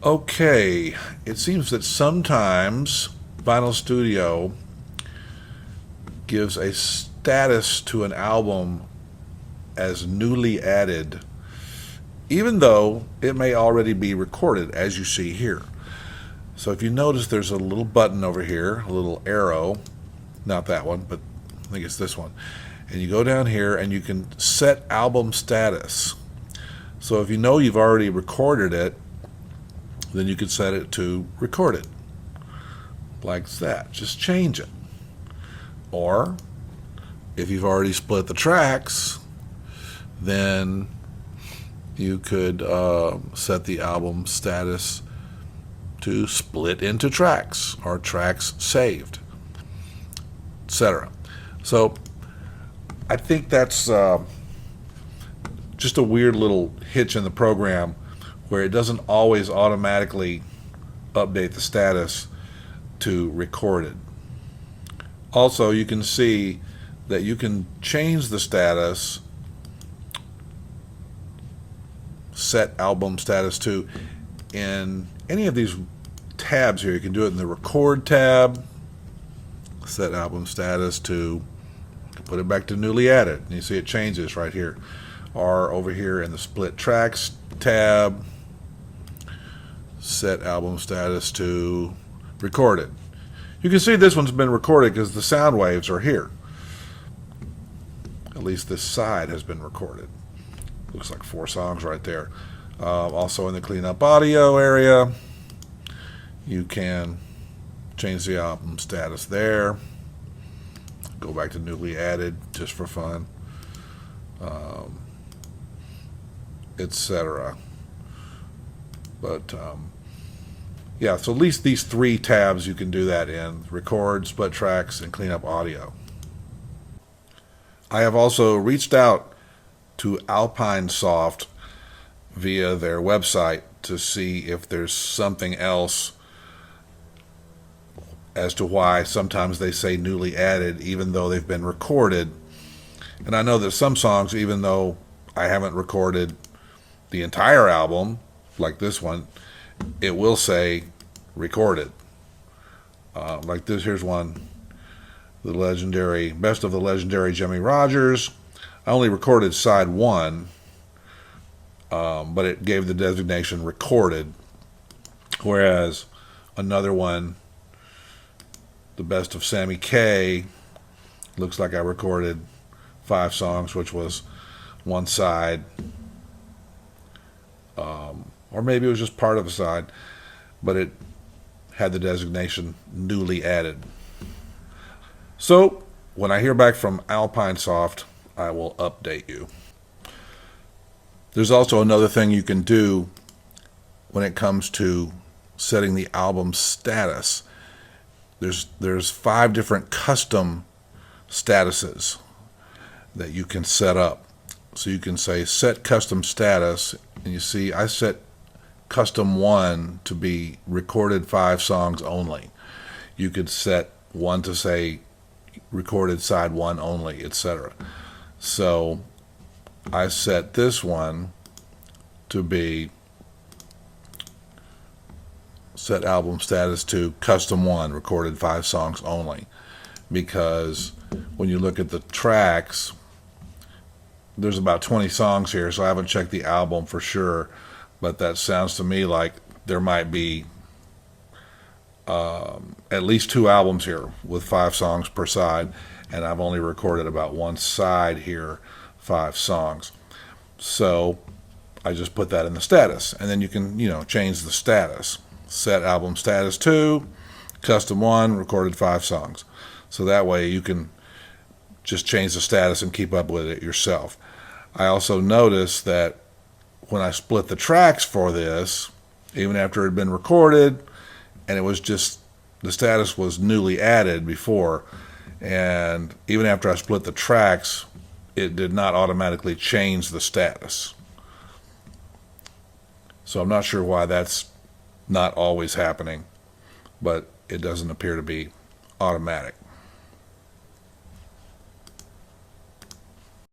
Okay, it seems that sometimes Vinyl Studio gives a status to an album as newly added, even though it may already be recorded, as you see here. So if you notice, there's a little button over here, a little arrow, not that one, but I think it's this one. And you go down here and you can set album status. So if you know you've already recorded it, then you can set it to recorded, like that. Just change it. Or if you've already split the tracks, then you could set the album status to split into tracks or tracks saved, etc. So I think that's just a weird little hitch in the program where it doesn't always automatically update the status to recorded. Also, you can see that you can change the status, set album status to, in any of these tabs here. You can do it in the record tab, set album status to, put it back to newly added, and you see it changes right here. Or over here in the split tracks tab, set album status to recorded. You can see this one's been recorded because the sound waves are here. At least this side has been recorded. Looks like 4 songs right there. Also in the cleanup audio area, you can change the album status there. Go back to newly added just for fun, etc. But yeah, so at least these 3 tabs you can do that in: record, split tracks, and cleanup audio. I have also reached out to Alpinesoft via their website to see if there's something else as to why sometimes they say newly added even though they've been recorded. And I know that some songs, even though I haven't recorded the entire album, like this one, it will say recorded. Like this, here's one, the legendary, best of the legendary Jimmie Rodgers. I only recorded side 1, but it gave the designation recorded. Whereas another one, the best of Sammy K, looks like I recorded 5 songs, which was one side, or maybe it was just part of a side, but it had the designation newly added. So when I hear back from Alpinesoft, I will update you. There's also another thing you can do when it comes to setting the album status. There's 5 different custom statuses that you can set up. So you can say set custom status, and you see I set custom 1 to be recorded 5 songs only. You could set 1 to say recorded side 1 only, etc. So I set this one to be set album status to custom 1, recorded 5 songs only, because when you look at the tracks, there's about 20 songs here, so I haven't checked the album for sure, but that sounds to me like there might be at least 2 albums here with 5 songs per side, and I've only recorded about one side here, 5 songs. So I just put that in the status, and then you can, change the status. Set album status to custom 1, recorded 5 songs. So that way you can just change the status and keep up with it yourself. I also noticed that when I split the tracks for this, even after it had been recorded, and it was just, the status was newly added before, and even after I split the tracks, it did not automatically change the status. So I'm not sure why that's not always happening, but it doesn't appear to be automatic.